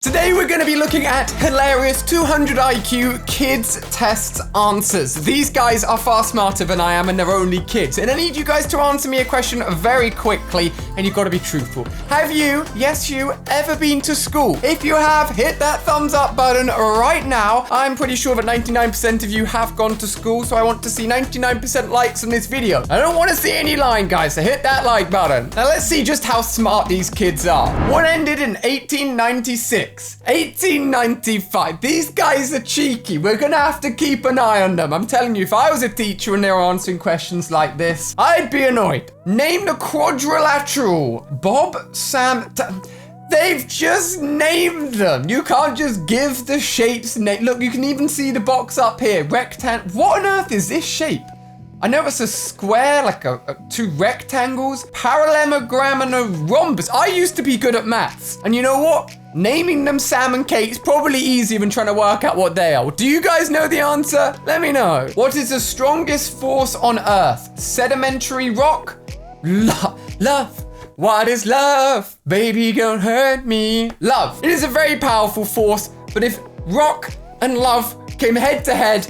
Today we're going to be looking at hilarious 200 IQ kids test answers. These guys are far smarter than I am and they're only kids. And I need you guys to answer me a question very quickly and you've got to be truthful. Have you, yes you, ever been to school? If you have, hit that thumbs up button right now. I'm pretty sure that 99% of you have gone to school, so I want to see 99% likes on this video. I don't want to see any lying, guys, so hit that like button. Now let's see just how smart these kids are. One ended in 1896. 1895. These guys are cheeky. We're gonna have to keep an eye on them. I'm telling you, if I was a teacher and they were answering questions like this, I'd be annoyed. Name the quadrilateral. Bob, Sam, they've just named them. You can't just give the shapes name. Look, you can even see the box up here. Rectangle. What on earth is this shape? I know it's a square, like two rectangles, parallelogram and a rhombus. I used to be good at maths. And you know what? Naming them Sam and Kate is probably easier than trying to work out what they are. Do you guys know the answer? Let me know. What is the strongest force on Earth? Sedimentary rock? Love. What is love? Baby, don't hurt me. Love. It is a very powerful force, but if rock and love came head to head,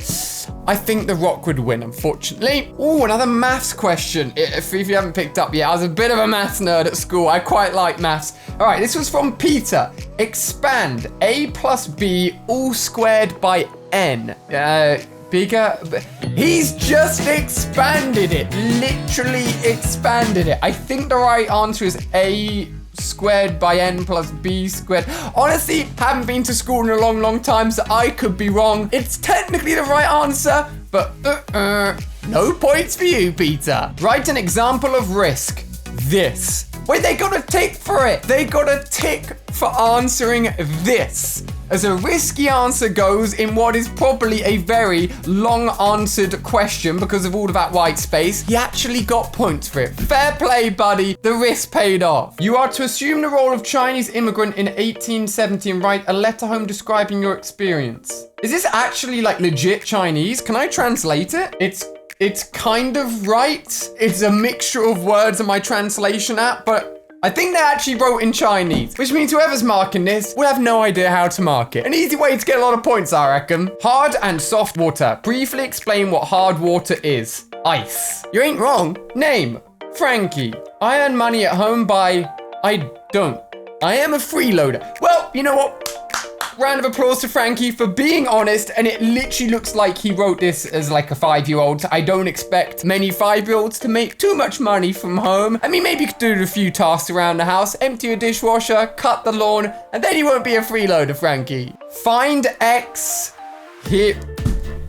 I think the rock would win, unfortunately. Oh, another maths question. If you haven't picked up yet, I was a bit of a maths nerd at school. I quite like maths. All right, this was from Peter. Expand A plus B all squared by N. Bigger. He's just expanded it. Literally expanded it. I think the right answer is A squared by N plus B squared. Honestly, haven't been to school in a long time, so I could be wrong. It's technically the right answer, but no points for you, Peter. Write an example of risk. This. Wait, they got a tick for it. They got a tick for answering this. As a risky answer goes in what is probably a very long answered question because of all of that white space, he actually got points for it. Fair play, buddy. The risk paid off. You are to assume the role of Chinese immigrant in 1870 and write a letter home describing your experience. Is this actually like legit Chinese? Can I translate it? It's kind of right. It's a mixture of words in my translation app, but I think they actually wrote in Chinese, which means whoever's marking this will have no idea how to mark it. An easy way to get a lot of points, I reckon. Hard and soft water. Briefly explain what hard water is. Ice. You ain't wrong. Name. Frankie. I earn money at home by... I don't. I am a freeloader. Well, you know what? Round of applause to Frankie for being honest, and it literally looks like he wrote this as like a 5-year-old. I don't expect many 5-year-olds to make too much money from home. I mean, maybe you could do a few tasks around the house, empty a dishwasher, cut the lawn, and then you won't be a freeloader, Frankie. Find X. Here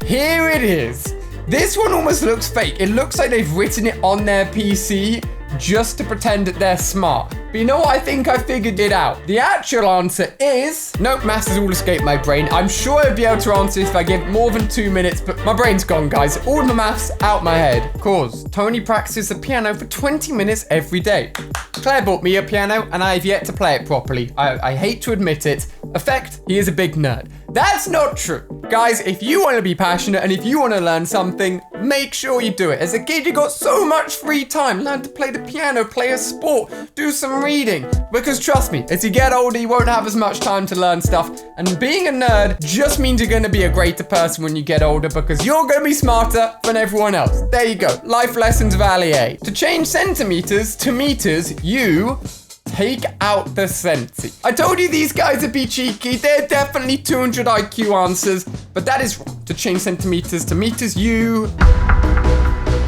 it is. This one almost looks fake. It looks like they've written it on their PC just to pretend that they're smart. But you know what? I think I figured it out. The actual answer is... Nope, maths has all escaped my brain. I'm sure I'd be able to answer this if I give more than 2 minutes, but my brain's gone, guys. All the maths out my head. Cause Tony practices the piano for 20 minutes every day. Claire bought me a piano and I have yet to play it properly. I hate to admit it. Effect, he is a big nerd. That's not true. Guys, if you want to be passionate and if you want to learn something, make sure you do it. As a kid, you got so much free time. Learn to play the piano, play a sport, do some reading. Because trust me, as you get older, you won't have as much time to learn stuff. And being a nerd just means you're going to be a greater person when you get older because you're going to be smarter than everyone else. There you go. Life lessons of MoreAli-A. To change centimeters to meters, you... take out the centi. I told you these guys would be cheeky. They're definitely 200 IQ answers, but that is wrong. To change centimeters to meters, you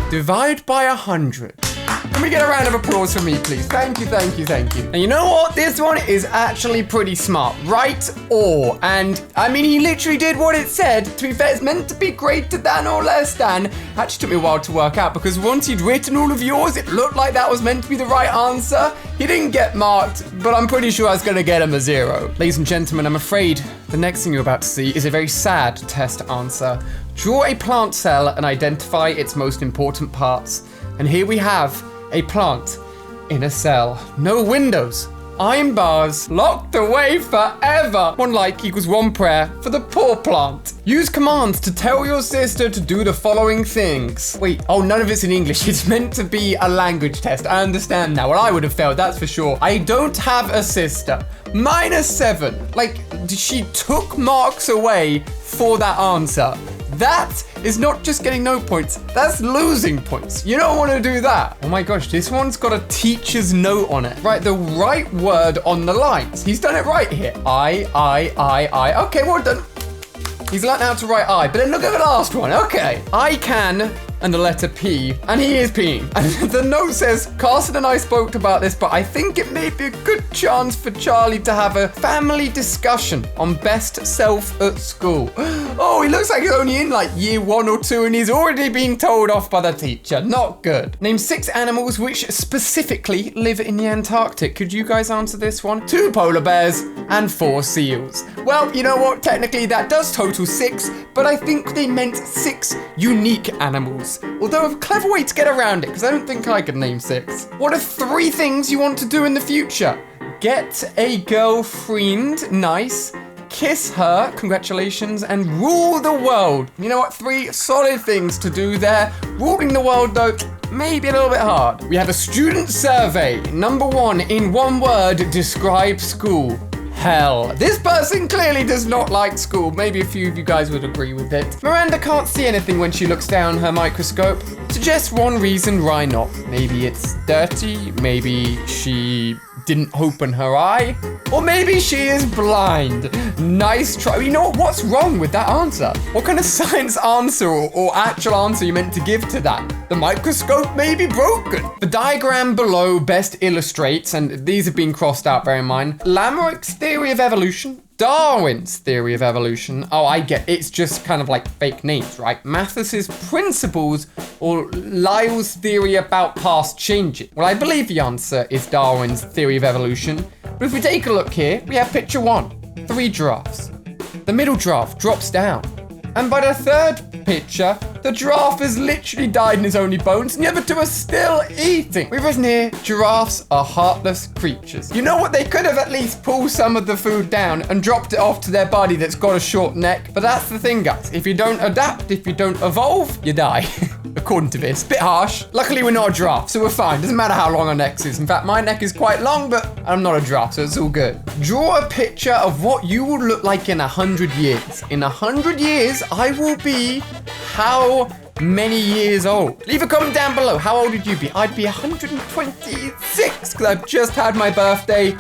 divide by 100. Can we get a round of applause for me, please? Thank you. And you know what? This one is actually pretty smart. Right or. And I mean, he literally did what it said. To be fair, it's meant to be greater than or less than. Actually took me a while to work out because once he'd written all of yours, it looked like that was meant to be the right answer. He didn't get marked, but I'm pretty sure I was going to get him a 0. Ladies and gentlemen, I'm afraid the next thing you're about to see is a very sad test answer. Draw a plant cell and identify its most important parts. And here we have a plant in a cell. No windows, Iron bars locked away forever. 1 like equals 1 prayer for the poor plant. Use commands to tell your sister to do the following things. Wait, oh, none of it's in English. It's meant to be a language test. I understand now. Well, I would have failed, that's for sure. I don't have a sister. -7. Like, she took marks away for that answer. That is not just getting no points, that's losing points. You don't want to do that. Oh my gosh, this one's got a teacher's note on it. Right, the right word on the lines. He's done it right here. I. Okay, well done. He's learned how to write I, but then look at the last one. Okay. I can, and the letter P, and he is peeing. And the note says, Carson and I spoke about this, but I think it may be a good chance for Charlie to have a family discussion on best self at school. Oh, he looks like he's only in like year 1 or 2, and he's already been told off by the teacher. Not good. Name 6 animals which specifically live in the Antarctic. Could you guys answer this one? 2 polar bears and 4 seals. Well, you know what? Technically, that does total 6, but I think they meant 6 unique animals. Although a clever way to get around it, because I don't think I could name 6. What are 3 things you want to do in the future? Get a girlfriend, nice. Kiss her, congratulations, and rule the world. You know what? 3 solid things to do there. Ruling the world, though, maybe a little bit hard. We have a student survey. Number 1, in 1 word, describe school. Hell. This person clearly does not like school. Maybe a few of you guys would agree with it. Miranda can't see anything when she looks down her microscope. Suggest 1 reason why not. Maybe it's dirty. Maybe she didn't open her eye. Or maybe she is blind. Nice try. You know what? What's wrong with that answer? What kind of science answer or actual answer you meant to give to that? The microscope may be broken. The diagram below best illustrates, and these have been crossed out, bear in mind, Lamarck's theory of evolution, Darwin's theory of evolution. Oh, I get it. It's just kind of like fake names, right? Mathis's principles or Lyell's theory about past changes. Well, I believe the answer is Darwin's theory of evolution. But if we take a look here, we have picture 1, 3 giraffes. The middle giraffe drops down. And by the 3rd picture, the giraffe has literally died in his only bones, and the other 2 are still eating. We've written here, giraffes are heartless creatures. You know what? They could have at least pulled some of the food down and dropped it off to their buddy that's got a short neck. But that's the thing, guys. If you don't adapt, if you don't evolve, you die. According to this. Bit harsh. Luckily, we're not a giraffe, so we're fine. Doesn't matter how long our neck is. In fact, my neck is quite long, but I'm not a giraffe, so it's all good. Draw a picture of what you will look like in 100 years. In 100 years, I will be how many years old? Leave a comment down below. How old would you be? I'd be 126 because I've just had my birthday.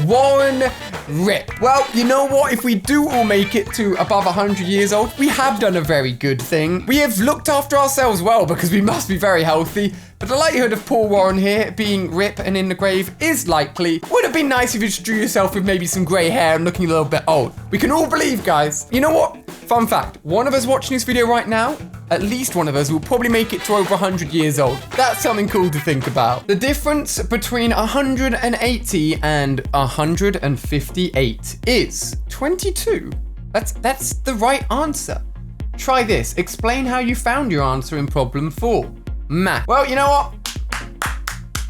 Warren Rip. Well, you know what? If we do all make it to above 100 years old, we have done a very good thing. We have looked after ourselves well because we must be very healthy. But the likelihood of poor Warren here being Rip and in the grave is likely. Would have been nice if you just drew yourself with maybe some grey hair and looking a little bit old. We can all believe, guys. You know what? Fun fact. One of us watching this video right now, at least one of us will probably make it to over 100 years old. That's something cool to think about. The difference between 180 and 158 is 22. That's the right answer. Try this. Explain how you found your answer in problem 4. Math. Well, you know what?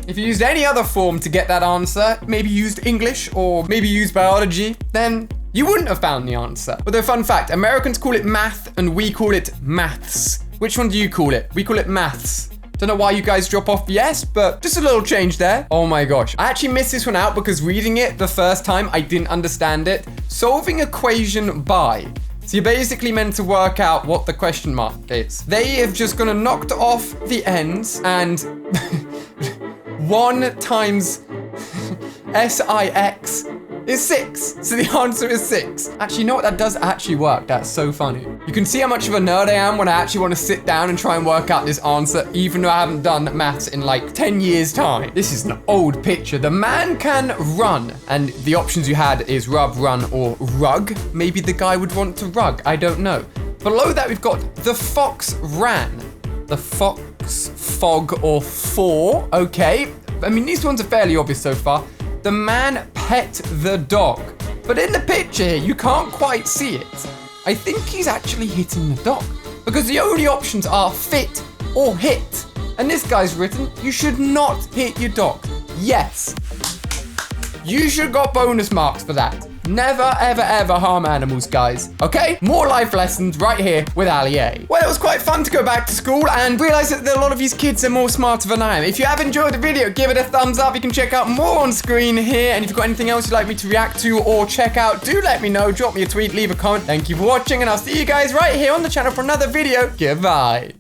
If you used any other form to get that answer, maybe used English or maybe used biology, then you wouldn't have found the answer. Although, fun fact, Americans call it math and we call it maths. Which one do you call it? We call it maths. Don't know why you guys drop off the S, but just a little change there. Oh my gosh. I actually missed this one out because reading it the first time, I didn't understand it. Solving equation by. So you're basically meant to work out what the question mark is. They have just gonna knocked off the ends and 1 times SIX is 6. So the answer is 6. Actually, you know what? That does actually work. That's so funny. You can see how much of a nerd I am when I actually want to sit down and try and work out this answer, even though I haven't done maths in like 10 years time. This is an old picture. The man can run. And the options you had is rub, run, or rug. Maybe the guy would want to rug. I don't know. Below that, we've got the fox ran. The fox, fog, or four. Okay. I mean, these ones are fairly obvious so far. The man pet the dog. But in the picture here, you can't quite see it. I think he's actually hitting the dog. Because the only options are fit or hit. And this guy's written, you should not hit your dog. Yes. you should got bonus marks for that. Never, ever, ever harm animals, guys. Okay? More life lessons right here with Ali-A. Well, it was quite fun to go back to school and realize that a lot of these kids are more smarter than I am. If you have enjoyed the video, give it a thumbs up. You can check out more on screen here. And if you've got anything else you'd like me to react to or check out, do let me know. Drop me a tweet, leave a comment. Thank you for watching, and I'll see you guys right here on the channel for another video. Goodbye.